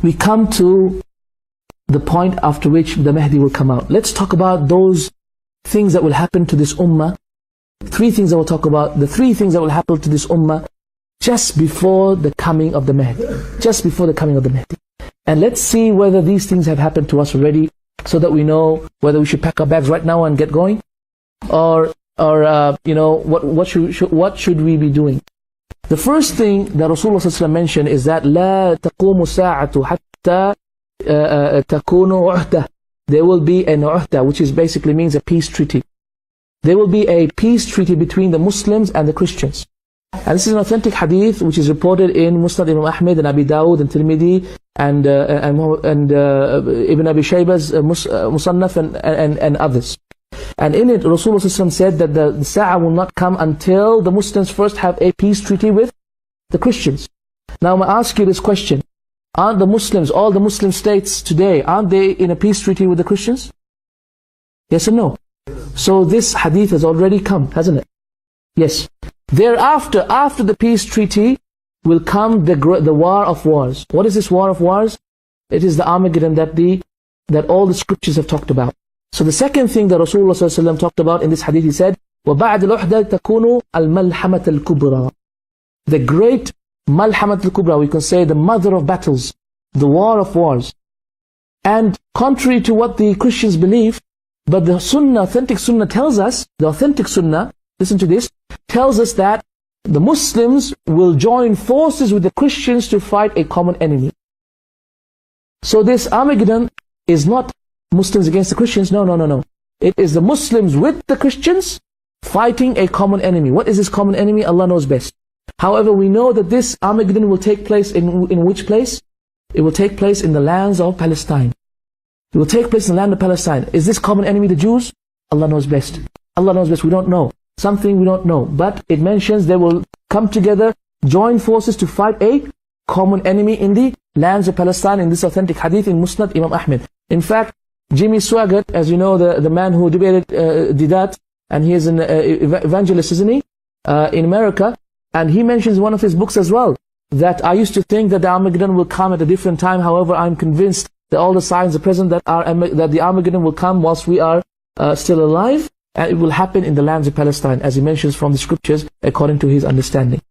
we come to the point after which the Mahdi will come out. Let's talk about those things that will happen to this ummah. 3 things I will talk about. The 3 things that will happen to this ummah just before the coming of the Mahdi. Just before the coming of the Mahdi. And let's see whether these things have happened to us already, so that we know whether we should pack our bags right now and get going, or you know, what should we be doing. The first thing that Rasulullah ﷺ mentioned is that لا تقوم الساعة حتى تكون عهدة. There will be an uhda, which is basically means a peace treaty. There will be a peace treaty between the Muslims and the Christians. And this is an authentic hadith which is reported in Musnad Imam Ahmed and Abi Dawud and Tirmidhi and Ibn Abi Shayba's Musannaf and others. And in it, Rasulullah ﷺ said that the Sa'ah will not come until the Muslims first have a peace treaty with the Christians. Now I'm going to ask you this question. Aren't the Muslims, all the Muslim states today, aren't they in a peace treaty with the Christians? Yes or no? So this hadith has already come, hasn't it? Yes. Thereafter, after the peace treaty, will come the war of wars. What is this war of wars? It is the Armageddon that all the scriptures have talked about. So the second thing that Rasulullah ﷺ talked about in this hadith, he said, وَبَعْدِ الْأُحْدَةِ تَكُونُ الْمَلْحَمَةَ الْكُبْرَى. The great Malhamat al-Kubra, we can say the mother of battles, the war of wars. And contrary to what the Christians believe, but the Sunnah, authentic Sunnah tells us, the authentic Sunnah, listen to this, tells us that the Muslims will join forces with the Christians to fight a common enemy. So this Armageddon is not Muslims against the Christians, no. It is the Muslims with the Christians fighting a common enemy. What is this common enemy? Allah knows best. However, we know that this Armageddon will take place in which place? It will take place in the lands of Palestine. It will take place in the land of Palestine. Is this common enemy the Jews? Allah knows best. Allah knows best. We don't know. Something we don't know. But it mentions they will come together, join forces to fight a common enemy in the lands of Palestine, in this authentic hadith in Musnad Imam Ahmed. In fact, Jimmy Swaggart, as you know, the man who debated Didat, and he is an evangelist, isn't he? In America. And he mentions in one of his books as well, that I used to think that the Armageddon will come at a different time. However, I'm convinced that all the signs are present that the Armageddon will come whilst we are still alive. And it will happen in the lands of Palestine, as he mentions from the scriptures, according to his understanding.